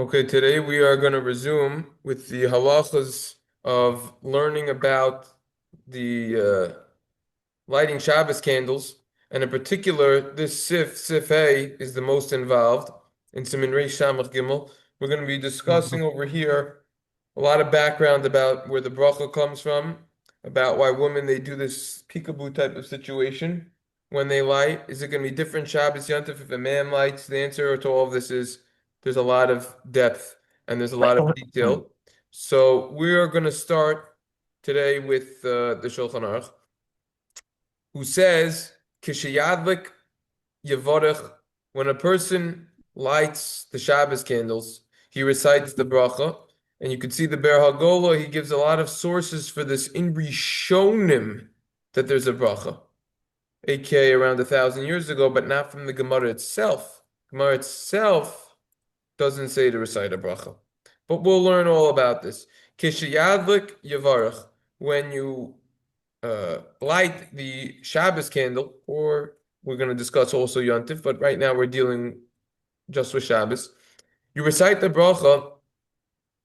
Okay, today we are going to resume with the halachas of learning about the lighting Shabbos candles, and in particular, this Sif A, is the most involved in Simin Reish Samach Gimel. We're going to be discussing over here a lot of background about where the bracha comes from, about why women they do this peekaboo type of situation when they light. Is it going to be different Shabbos Yontif if a man lights? The answer to all of this is there's a lot of depth and there's a lot of detail. So we are going to start today with the Shulchan Aruch, who says, "Kishiyadlik Yevorech," when a person lights the Shabbos candles, he recites the bracha, and you can see the Ber Hagola, he gives a lot of sources for this in Rishonim that there's a bracha, aka around 1,000 years ago, but not from the Gemara itself. Gemara itself doesn't say to recite a bracha. But we'll learn all about this. Kishiyadlik Yevarach, when you light the Shabbos candle, or we're going to discuss also Yontif, but right now we're dealing just with Shabbos. You recite the bracha,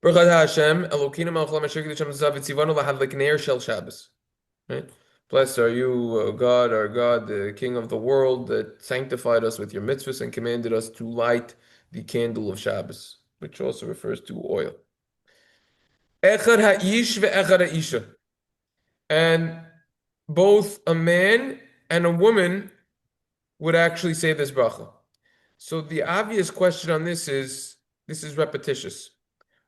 Baruch Hashem, Elokeinu melech haolam asher kiddush hamzav v'tzivanu lahadlik ner shel Shabbos. Right? Blessed are you, God, our God, the King of the world, that sanctified us with your mitzvahs and commanded us to light the candle of Shabbos, which also refers to oil. Echad ha'ish ve'echad ha'isha. And both a man and a woman would actually say this bracha. So the obvious question on this is repetitious.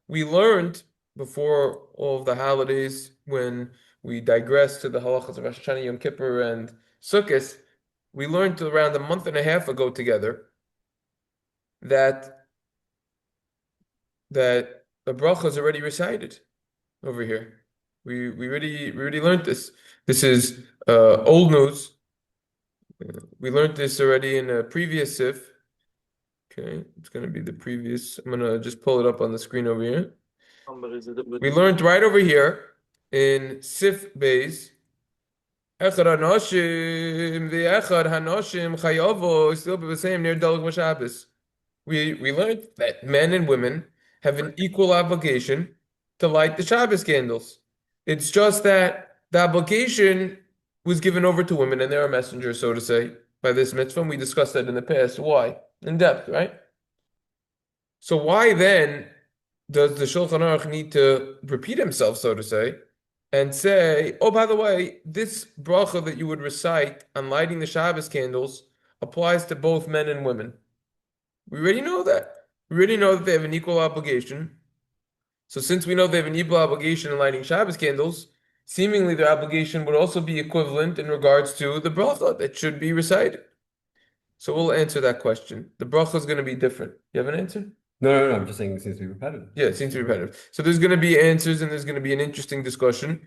We learned before all of the holidays, when we digressed to the halachas of Rosh Hashanah, Yom Kippur, and Sukkot, we learned around a month and a half ago together that the bracha is already recited over here. We already learned this. This is old news. We learned this already in a previous sif. Okay, it's going to be the previous. I'm going to just pull it up on the screen over here. We learned right over here in Sif Beis, Echad Hanoshim, the Echad Hanoshim Chayavo still be the same near Dalag Shabbos. We learned that men and women have an equal obligation to light the Shabbos candles. It's just that the obligation was given over to women, and they're a messenger, so to say, by this mitzvah. We discussed that in the past. Why? In depth, right? So why then does the Shulchan Aruch need to repeat himself, so to say, and say, oh, by the way, this bracha that you would recite on lighting the Shabbos candles applies to both men and women? We already know that. We already know that they have an equal obligation. So since we know they have an equal obligation in lighting Shabbos candles, seemingly their obligation would also be equivalent in regards to the bracha that should be recited. So we'll answer that question. The bracha is going to be different. You have an answer? No, I'm just saying it seems to be repetitive. Yeah, it seems to be repetitive. So there's going to be answers and there's going to be an interesting discussion.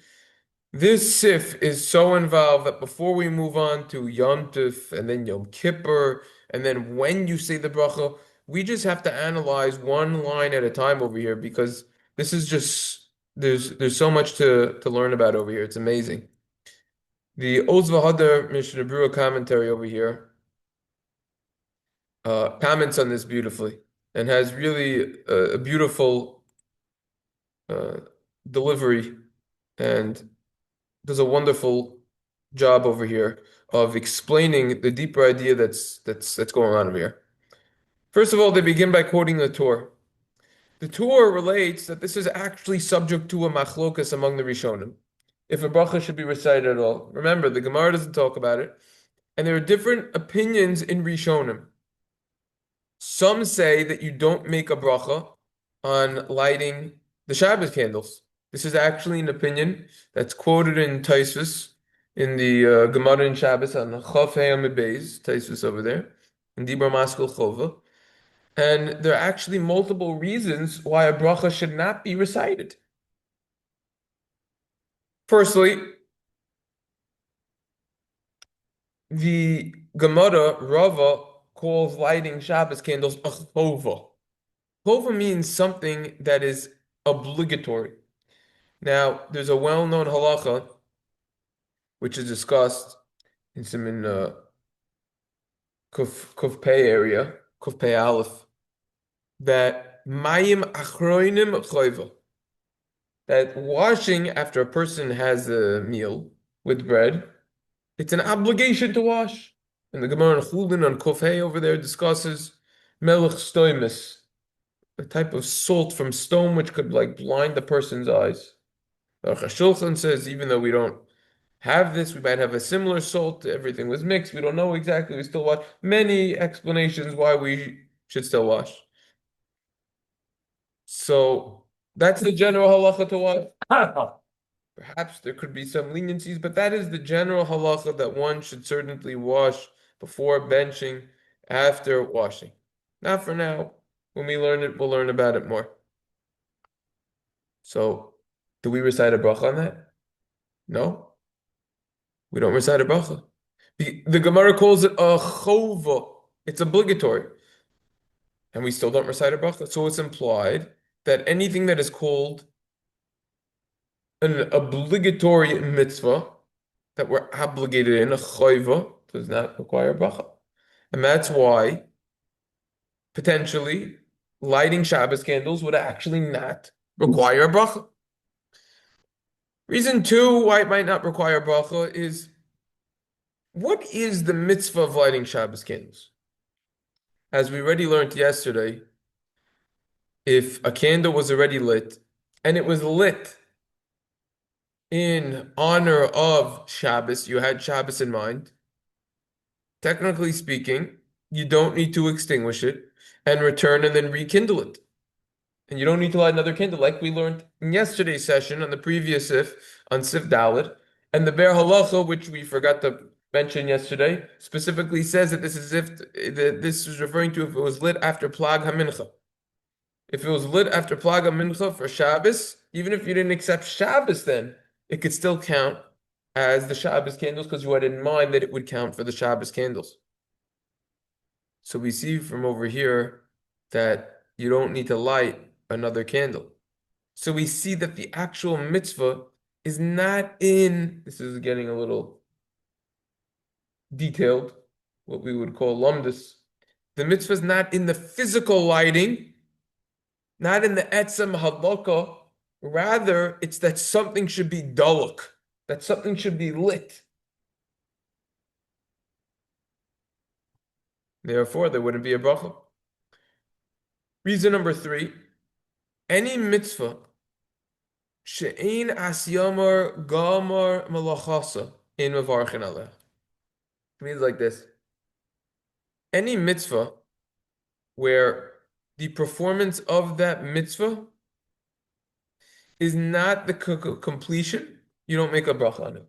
This sif is so involved that before we move on to Yom Tov and then Yom Kippur, and then when you say the bracha, we just have to analyze one line at a time over here, because this is just there's so much to learn about over here. It's amazing. The Oz V'Hadar Mishnah Berurah commentary over here comments on this beautifully and has really a beautiful delivery, and does a wonderful job over here of explaining the deeper idea that's going on over here. First of all, they begin by quoting the Torah. The Torah relates that this is actually subject to a machlokas among the Rishonim, if a bracha should be recited at all. Remember, the Gemara doesn't talk about it, and there are different opinions in Rishonim. Some say that you don't make a bracha on lighting the Shabbos candles. This is actually an opinion that's quoted in Taisvis, in the Gemara in Shabbos on Chaf Hey Amud Beis, Taisvis over there, in Dibur Maskil Chova. And there are actually multiple reasons why a bracha should not be recited. Firstly, the Gemara Rava calls lighting Shabbos candles a chova. Chova means something that is obligatory. Now, there's a well-known halacha which is discussed in some Kuf Pei area, Kuf Pei Aleph, that mayim achroinim choiva, that washing after a person has a meal with bread, it's an obligation to wash. And the Gemara in Chulin on Kofei over there discusses melech stoimis, a type of salt from stone which could like blind the person's eyes. The Aruch HaShulchan says even though we don't have this, we might have a similar salt. Everything was mixed. We don't know exactly. We still wash. Many explanations why we should still wash. So that's the general halacha to wash. Perhaps there could be some leniencies, but that is the general halacha that one should certainly wash before benching, after washing. Not for now. When we learn it, we'll learn about it more. So, do we recite a bracha on that? No, we don't recite a bracha. The Gemara calls it a chova. It's obligatory. And we still don't recite a bracha. So it's implied that anything that is called an obligatory mitzvah that we're obligated in, a chayva, does not require a bracha. And that's why, potentially, lighting Shabbos candles would actually not require a bracha. Reason two why it might not require a bracha is, what is the mitzvah of lighting Shabbos candles? As we already learned yesterday, if a candle was already lit, and it was lit in honor of Shabbos, you had Shabbos in mind, technically speaking, you don't need to extinguish it and return and then rekindle it. And you don't need to light another candle, like we learned in yesterday's session on the previous Sif, on Sif Dalit. And the Ber Halacha, which we forgot to mention yesterday, specifically says that this is if this is referring to if it was lit after Plag HaMincha. If it was lit after Plag HaMincha for Shabbos, even if you didn't accept Shabbos then, it could still count as the Shabbos candles because you had in mind that it would count for the Shabbos candles. So we see from over here that you don't need to light another candle. So we see that the actual mitzvah is not in, this is getting a little detailed, what we would call lumdus. The mitzvah is not in the physical lighting, not in the etzem halakha. Rather, it's that something should be daluk, that something should be lit. Therefore, there wouldn't be a bracha. Reason number three, any mitzvah she'ein asyamar gamar malachasa in mevarchin aleh. It means like this. Any mitzvah where the performance of that mitzvah is not the completion, you don't make a bracha on it.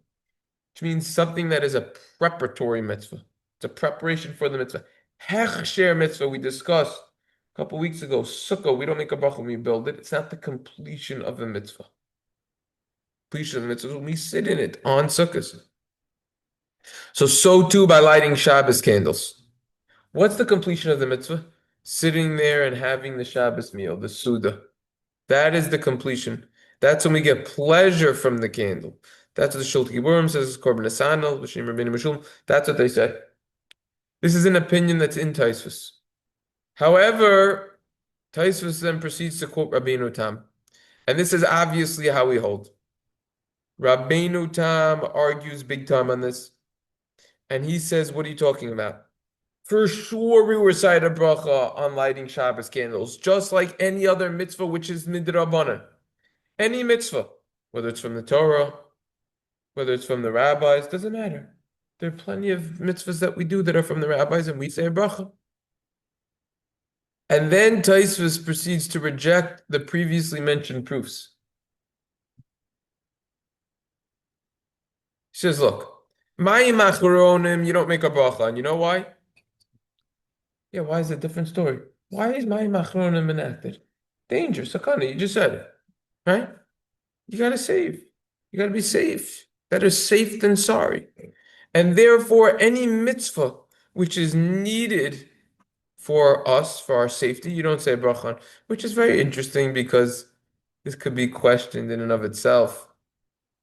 Which means something that is a preparatory mitzvah. It's a preparation for the mitzvah. Hechsher mitzvah we discussed a couple weeks ago. Sukkah, we don't make a bracha when we build it. It's not the completion of the mitzvah. Completion of the mitzvah is when we sit in it on Sukkot. So too by lighting Shabbos candles. What's the completion of the mitzvah? Sitting there and having the Shabbos meal, the Suda. That is the completion. That's when we get pleasure from the candle. That's what the Shulti Giburim says, Korban Nesanel, B'Shem Rabbeinu Meshulm. That's what they say. This is an opinion that's in Taisvus. However, Taisvus then proceeds to quote Rabbeinu Tam. And this is obviously how we hold. Rabbeinu Tam argues big time on this. And he says, what are you talking about? For sure we recite a bracha on lighting Shabbos candles, just like any other mitzvah which is midrabanan. Any mitzvah, whether it's from the Torah, whether it's from the rabbis, doesn't matter. There are plenty of mitzvahs that we do that are from the rabbis, and we say a bracha. And then Taisvus proceeds to reject the previously mentioned proofs. He says, look, Mayim achronim, you don't make a bracha, and you know why? Yeah, why is it a different story? Why is Mayim achronim enacted? Danger, sakana, you just said it, right? You gotta save. You gotta be safe. Better safe than sorry. And therefore, any mitzvah which is needed for us, for our safety, you don't say bracha on, which is very interesting because this could be questioned in and of itself.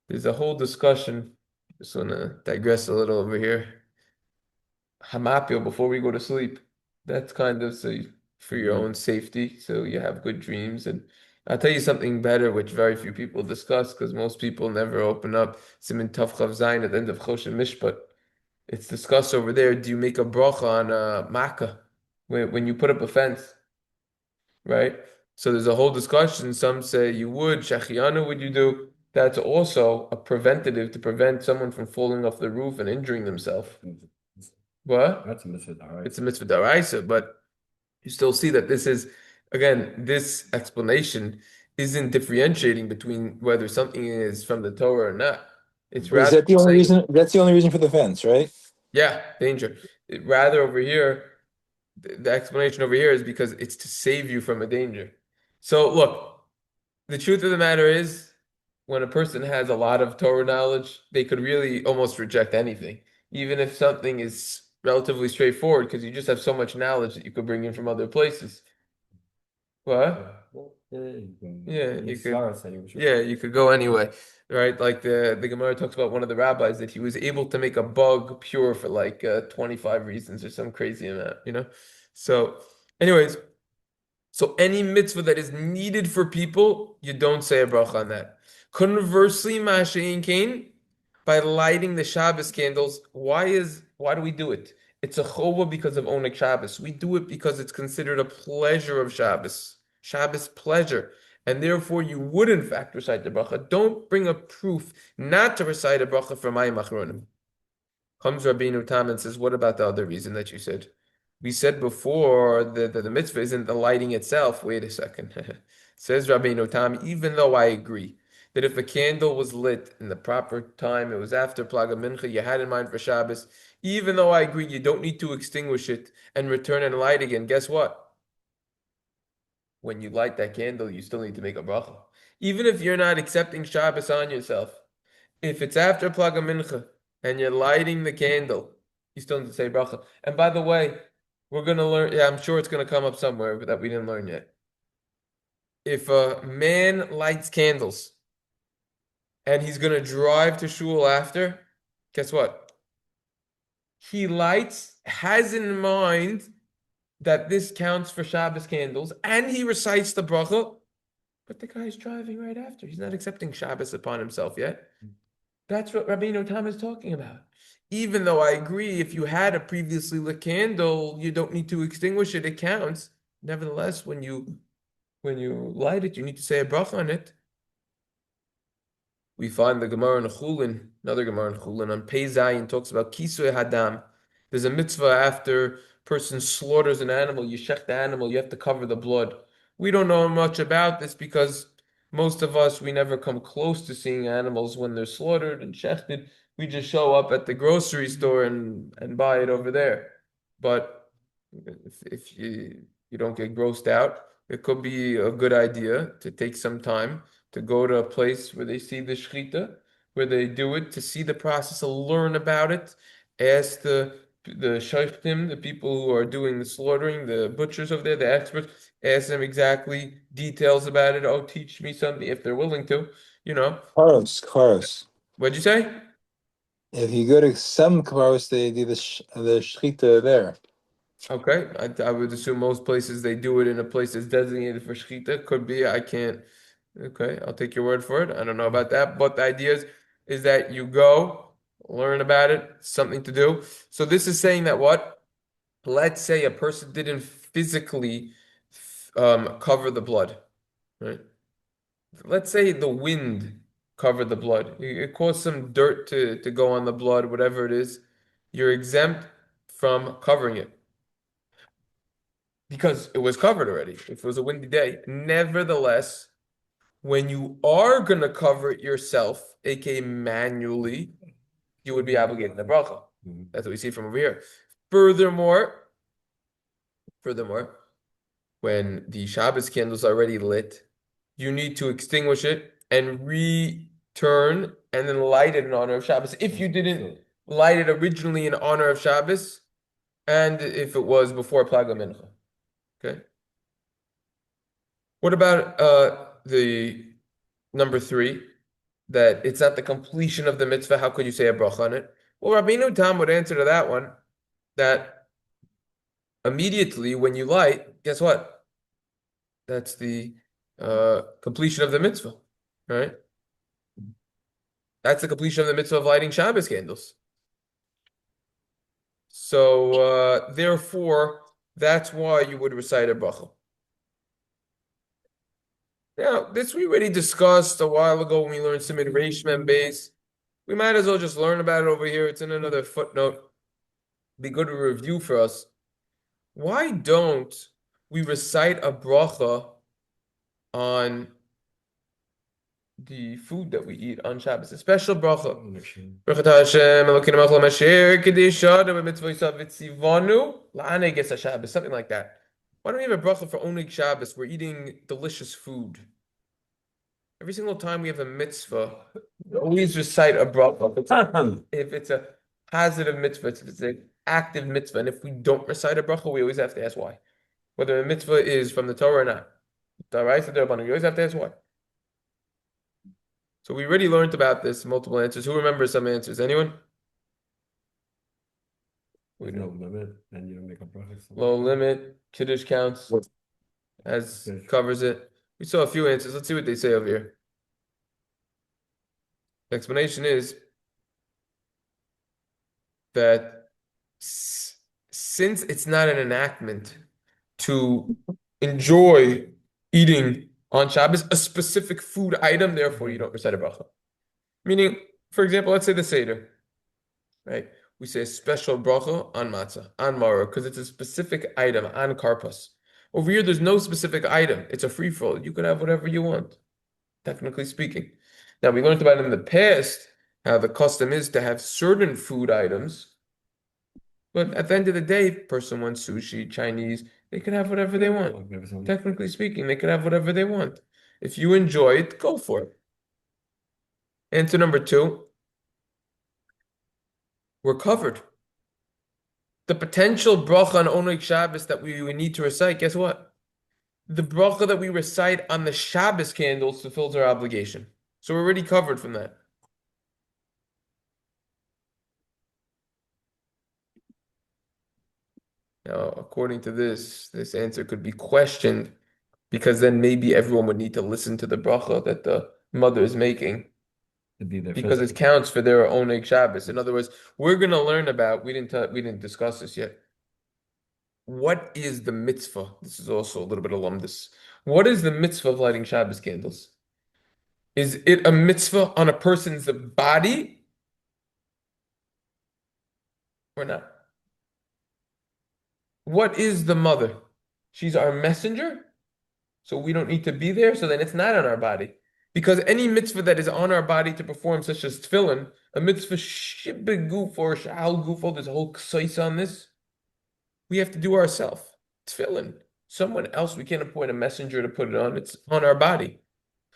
There's a whole discussion. Just want to digress a little over here. Hamapio before we go to sleep. That's kind of so for your own safety, so you have good dreams. And I'll tell you something better, which very few people discuss, because most people never open up Simin Tav Chav Zayin at the end of Choshen Mishpat. It's discussed over there. Do you make a bracha on a makkah when you put up a fence, right? So there's a whole discussion. Some say you would, Shachianu would you do? That's also a preventative to prevent someone from falling off the roof and injuring themselves. What? That's a mitzvah, all right. It's a mitzvah daraisa, but you still see that this is, again, this explanation isn't differentiating between whether something is from the Torah or not. It's But is rather that the only saying, reason? That's the only reason for the fence, right? yeah, danger. Rather over here, the explanation over here is because it's to save you from a danger. So look, the truth of the matter is, when a person has a lot of Torah knowledge, they could really almost reject anything, even if something is relatively straightforward, because you just have so much knowledge that you could bring in from other places. What? Yeah, you could. Yeah, you could go anyway, right? Like the Gemara talks about one of the rabbis that he was able to make a bug pure for like 25 reasons or some crazy amount, you know? So, anyways, so any mitzvah that is needed for people, you don't say a bracha on that. Conversely, Masha'in Kain, by lighting the Shabbos candles, why do we do it? It's a chova because of Oneg Shabbos. We do it because it's considered a pleasure of Shabbos. Shabbos pleasure. And therefore you would in fact recite the bracha. Don't bring a proof not to recite a bracha for Mayim Achronim. Comes Rabbeinu Tam and says, what about the other reason that you said? We said before that the mitzvah isn't the lighting itself. Wait a second. Says Rabbeinu Tam, even though I agree that if a candle was lit in the proper time, it was after Plaga Mincha, you had in mind for Shabbos, even though I agree you don't need to extinguish it and return and light again, guess what? When you light that candle, you still need to make a bracha. Even if you're not accepting Shabbos on yourself, if it's after Plaga Mincha and you're lighting the candle, you still need to say bracha. And by the way, we're going to learn, yeah, I'm sure it's going to come up somewhere that we didn't learn yet. If a man lights candles and he's going to drive to shul after, guess what? He lights, has in mind that this counts for Shabbos candles, and he recites the bracha, but the guy's driving right after. He's not accepting Shabbos upon himself yet. That's what Rabbeinu Tam is talking about. Even though I agree, if you had a previously lit candle, you don't need to extinguish it, it counts. Nevertheless, when you light it, you need to say a bracha on it. We find the Gemara in Chulin, another Gemara in Chulin, on Pei Zayin talks about Kisui Hadam. There's a mitzvah after person slaughters an animal, you shech the animal, you have to cover the blood. We don't know much about this because most of us, we never come close to seeing animals when they're slaughtered and shechted. We just show up at the grocery store and buy it over there. But if you don't get grossed out, it could be a good idea to take some time to go to a place where they see the shechita, where they do it, to see the process, to learn about it, ask the shaykhtim, the people who are doing the slaughtering, the butchers over there, the experts, ask them exactly details about it. Oh, teach me something if they're willing to, you know. Karos. What'd you say? If you go to some karos, they do the shechita there. Okay, I would assume most places they do it in a place that's designated for shechita. Could be, I can't. Okay, I'll take your word for it. I don't know about that, but the idea is that you go, learn about it, something to do. So this is saying that what? Let's say a person didn't physically cover the blood, right? Let's say the wind covered the blood. It caused some dirt to go on the blood, whatever it is. You're exempt from covering it because it was covered already. If it was a windy day. Nevertheless, when you are going to cover it yourself, aka manually, you would be obligated to bracha. That's what we see from over here. Furthermore, when the Shabbos candle is already lit, you need to extinguish it and return and then light it in honor of Shabbos. If you didn't light it originally in honor of Shabbos, and if it was before Plaga Mincha. Okay. What about the number 3, that it's not the completion of the mitzvah? How could you say a bracha on it? Well, Rabbeinu Tam would answer to that one that immediately when you light, guess what? That's the completion of the mitzvah, right? That's the completion of the mitzvah of lighting Shabbos candles. So therefore, that's why you would recite a bracha. Now, this we already discussed a while ago when we learned Simid Reish Mem Beis. We might as well just learn about it over here. It's in another footnote. Be good to review for us. Why don't we recite a bracha on the food that we eat on Shabbos? A special bracha. Baruch atah Hashem Elokeinu melech haolam asher kedishanu b'mitzvosav v'tzivanu la'aneg es haShabbos, something like that. Why don't we have a bracha for Oneg Shabbos? We're eating delicious food. Every single time we have a mitzvah, we always recite a bracha. If it's a positive mitzvah, if it's an active mitzvah, and if we don't recite a bracha, we always have to ask why. Whether a mitzvah is from the Torah or not. We always have to ask why. So we already learned about this, multiple answers. Who remembers some answers? Anyone? With no limit, and you don't make a bracha. Low limit, Kiddush counts, as covers it. We saw a few answers. Let's see what they say over here. The explanation is that since it's not an enactment to enjoy eating on Shabbos a specific food item, therefore you don't recite a bracha. Meaning, for example, let's say the Seder, right? We say a special bracha on matzah, on maror, because it's a specific item, on karpas. Over here, there's no specific item. It's a free-for-all. You could have whatever you want, technically speaking. Now, we learned about in the past how the custom is to have certain food items, but at the end of the day, person wants sushi, Chinese, they can have whatever they want. Technically speaking, they can have whatever they want. If you enjoy it, go for it. Answer number 2, we're covered. The potential bracha on Oneg Shabbos that we would need to recite, guess what? The bracha that we recite on the Shabbos candles fulfills our obligation. So we're already covered from that. Now, according to this answer could be questioned because then maybe everyone would need to listen to the bracha that the mother is making because it counts for their Oneg Shabbos. In other words, we're going to learn about, we didn't discuss this yet. What is the mitzvah? This is also a little bit of lumdus. What is the mitzvah of lighting Shabbos candles? Is it a mitzvah on a person's body or not? What is the mother? She's our messenger, so we don't need to be there, so then it's not on our body. Because any mitzvah that is on our body to perform, such as tefillin, a mitzvah shibeguf or sha'al gufo, there's a whole ksais on this, we have to do ourselves. Tefillin. Someone else, we can't appoint a messenger to put it on, it's on our body.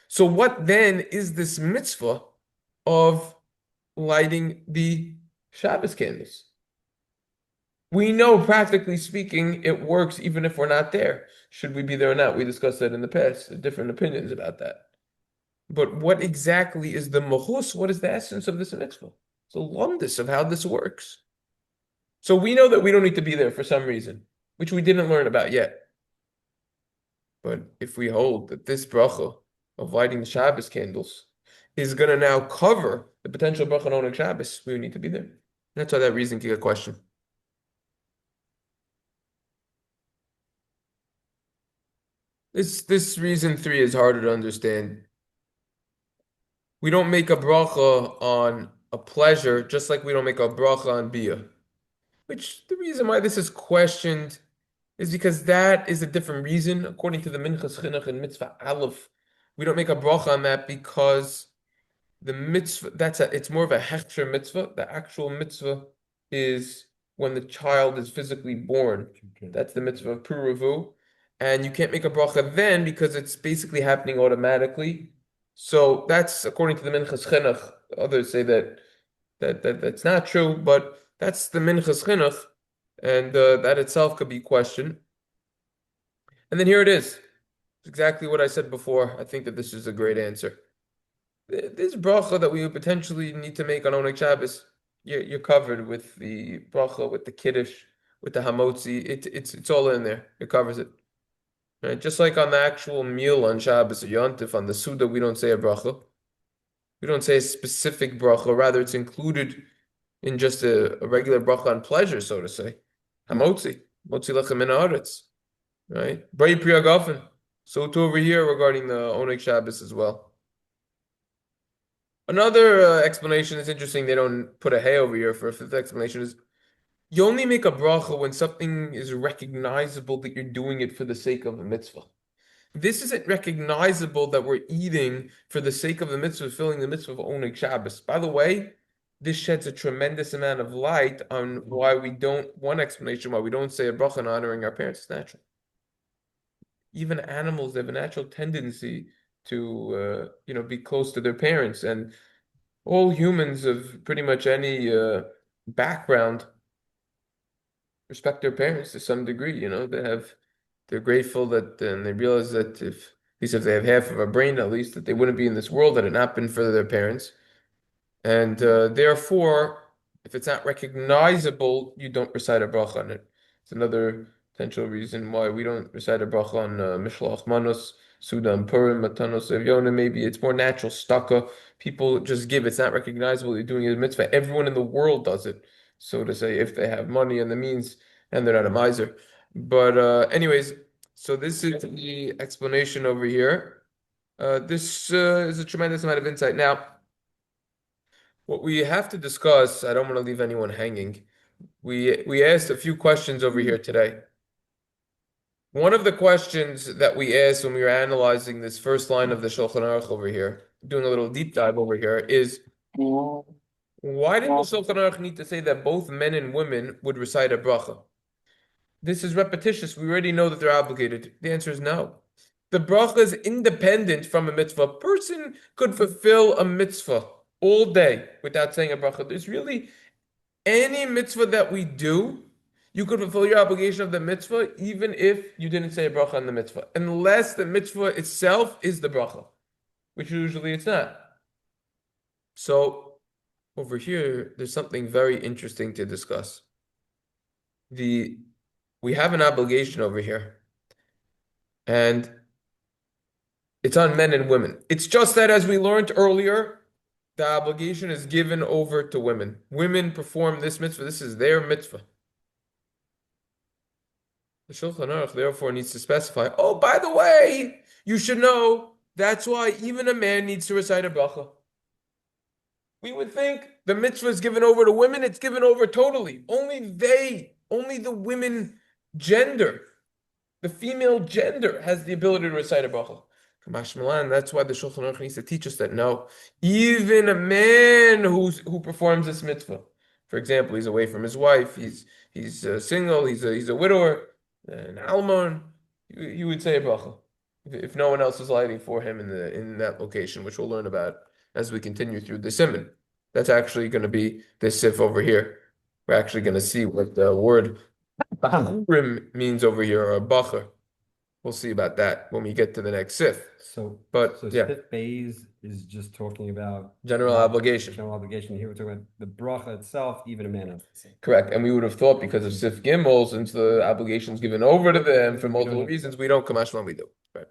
So what then is this mitzvah of lighting the Shabbos candles? We know, practically speaking, it works even if we're not there. Should we be there or not? We discussed that in the past, different opinions about that. But what exactly is the mahus? What is the essence of this mitzvah? It's the lumdus of how this works. So we know that we don't need to be there for some reason, which we didn't learn about yet. But if we hold that this bracha of lighting the Shabbos candles is going to now cover the potential bracha on Oneg Shabbos, we would need to be there. That's why that reason can get questioned. This reason 3 is harder to understand. We don't make a bracha on a pleasure, just like we don't make a bracha on bia. Which the reason why this is questioned is because that is a different reason. According to the Minchas Chinuch and Mitzvah Aleph, we don't make a bracha on that because the mitzvah, it's more of a hechsher mitzvah. The actual mitzvah is when the child is physically born. That's the mitzvah of Puruvu. And you can't make a bracha then because it's basically happening automatically. So that's according to the Minchas Chinuch. Others say that's not true, but that's the Minchas Chinuch, and that itself could be questioned. And then here it is. It's exactly what I said before. I think that this is a great answer. This bracha that we would potentially need to make on Oneg Shabbos, you're covered with the bracha, with the kiddush, with the hamotzi. It's all in there. It covers it. Right? Just like on the actual meal on Shabbos or Yontif, on the Suda, we don't say a bracha. We don't say a specific bracha, rather it's included in just a regular bracha on pleasure, so to say. Hamotzi, motzi lechem min haaretz, right? Bray priyagafen. So too over here regarding the Oneg Shabbos as well. Another explanation is interesting. They don't put a hay over here for a fifth explanation is you only make a bracha when something is recognizable that you're doing it for the sake of a mitzvah. This isn't recognizable that we're eating for the sake of the mitzvah, filling the mitzvah of Oneg Shabbos. By the way, this sheds a tremendous amount of light on why we don't, one explanation why we don't say a bracha in honoring our parents is natural. Even animals, they have a natural tendency to, be close to their parents. And all humans of pretty much any background respect their parents to some degree. They're grateful that, and they realize that at least if they have half of a brain, at least that they wouldn't be in this world had it not been for their parents. And therefore, if it's not recognizable, you don't recite a bracha on it. It's another potential reason why we don't recite a bracha on Mishloach Manos, Suda and Purim, Matanos Evyona. Maybe it's more natural, staka. People just give. It's not recognizable. You're doing a mitzvah. Everyone in the world does it, so to say, if they have money and the means, and they're not a miser. But anyways, so this is the explanation over here. This is a tremendous amount of insight. Now, what we have to discuss, I don't want to leave anyone hanging. We asked a few questions over here today. One of the questions that we asked when we were analyzing this first line of the Shulchan Aruch over here, doing a little deep dive over here, is why did the Shulchan Aruch need to say that both men and women would recite a bracha? This is repetitious. We already know that they're obligated. The answer is no. The bracha is independent from a mitzvah. A person could fulfill a mitzvah all day without saying a bracha. There's really any mitzvah that we do, you could fulfill your obligation of the mitzvah even if you didn't say a bracha on the mitzvah, unless the mitzvah itself is the bracha, which usually it's not. So over here, there's something very interesting to discuss. We have an obligation over here, and it's on men and women. It's just that, as we learned earlier, the obligation is given over to women. Women perform this mitzvah. This is their mitzvah. The Shulchan Aruch therefore needs to specify, oh, by the way, you should know, that's why even a man needs to recite a bracha. We would think the mitzvah is given over to women, it's given over totally. Only the women gender, the female gender has the ability to recite a bracha. Kamash Milan, that's why the Shulchan Aruch needs to teach us that no, even a man who performs this mitzvah, for example, he's away from his wife, he's single, he's a widower, an almon, you would say a bracha if no one else is lighting for him in that location, which we'll learn about as we continue through the simon. That's actually going to be this sif over here. We're actually going to see what the word Purim means over here, or bacher. We'll see about that when we get to the next sif. So Yeah, Sif Bays is just talking about general obligation. General obligation. Here we're talking about the bracha itself, even a man has to say. Correct. And we would have thought because of sif gimel, since the obligation is given over to them for multiple reasons, we don't come ashman, we do. Right.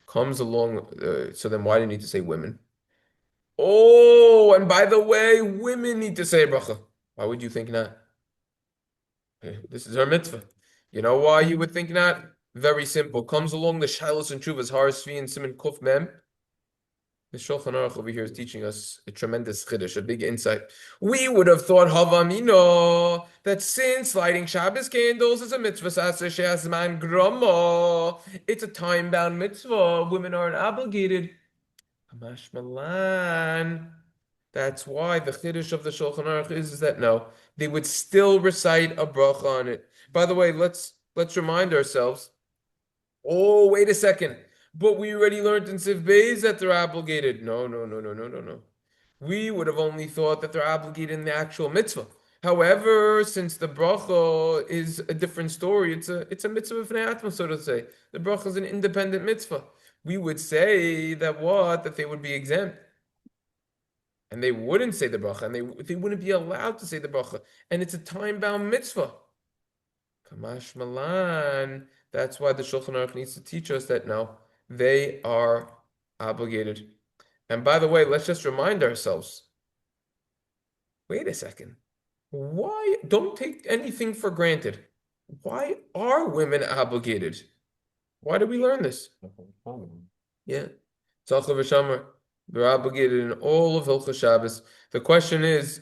Comes along. So then why do you need to say women? Oh, and by the way, women need to say bracha. Why would you think not? This is our mitzvah. You know why you would think not? Very simple. Comes along the Shilos and Chuvas, Harsvi and Simon Kuf Mem. The Shulchan Aruch over here is teaching us a tremendous chiddush, a big insight. We would have thought Havamino that since lighting Shabbos candles is a mitzvah, man grama, it's a time-bound mitzvah. Women aren't obligated. Hamash Malan. That's why the chiddush of the Shulchan Aruch is that no, they would still recite a bracha on it. By the way, let's remind ourselves. Oh, wait a second. But we already learned in Siv Beis that they're obligated. No. We would have only thought that they're obligated in the actual mitzvah. However, since the bracha is a different story, it's a mitzvah of atma, so to say. The bracha is an independent mitzvah. We would say that they would be exempt. And they wouldn't say the bracha, and they wouldn't be allowed to say the bracha. And it's a time-bound mitzvah. Kamash Malan. That's why the Shulchan Aruch needs to teach us that now they are obligated. And by the way, let's just remind ourselves, wait a second. Why don't take anything for granted? Why are women obligated? Why do we learn this? Yeah. Tzalcha v'shamar. They're obligated in all of Hilchos Shabbos. The question is,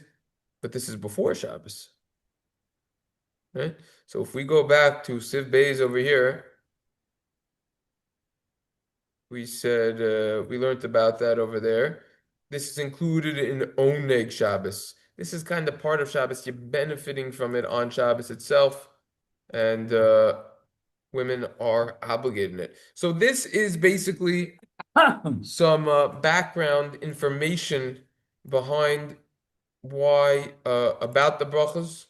but this is before Shabbos, right? So if we go back to Siv Beis over here, we said we learned about that over there. This is included in Oneg Shabbos. This is kind of part of Shabbos. You're benefiting from it on Shabbos itself, and women are obligated in it. So this is basically some background information behind why about the brachas.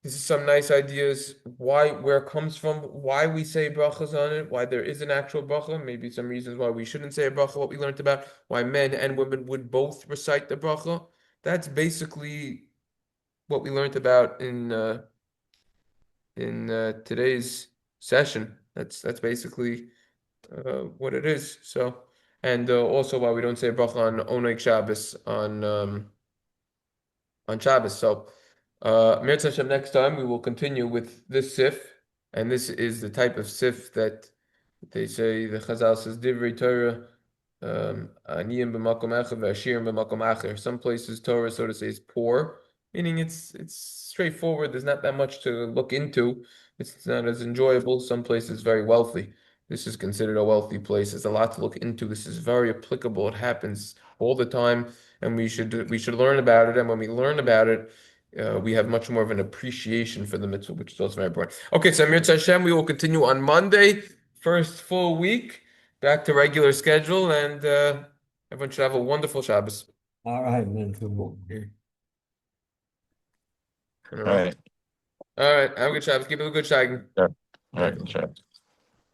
This is some nice ideas why where it comes from, why we say brachas on it, why there is an actual bracha, maybe some reasons why we shouldn't say a bracha, what we learned about, why men and women would both recite the bracha. That's basically what we learned about in today's session. That's basically what it is. So, and also why we don't say bracha on Oneg Shabbos on Shabbos. So, Mirza Hashem, next time we will continue with this sif, and this is the type of sif that they say the Chazal says Divrei Torah, Aniyim b'makom echad v'ashirim b'makom acher. Some places Torah, so to say, is poor, meaning it's straightforward. There's not that much to look into. It's not as enjoyable. Some places very wealthy. This is considered a wealthy place. There's a lot to look into. This is very applicable. It happens all the time, and we should learn about it. And when we learn about it, we have much more of an appreciation for the mitzvah, which is also very important. Okay, so Mirza Hashem, we will continue on Monday, first full week, back to regular schedule, and everyone should have a wonderful Shabbos. All right, man. All right. All right, have a good Shabbos. Keep it a good Shabbos. Sure. All right. Sure.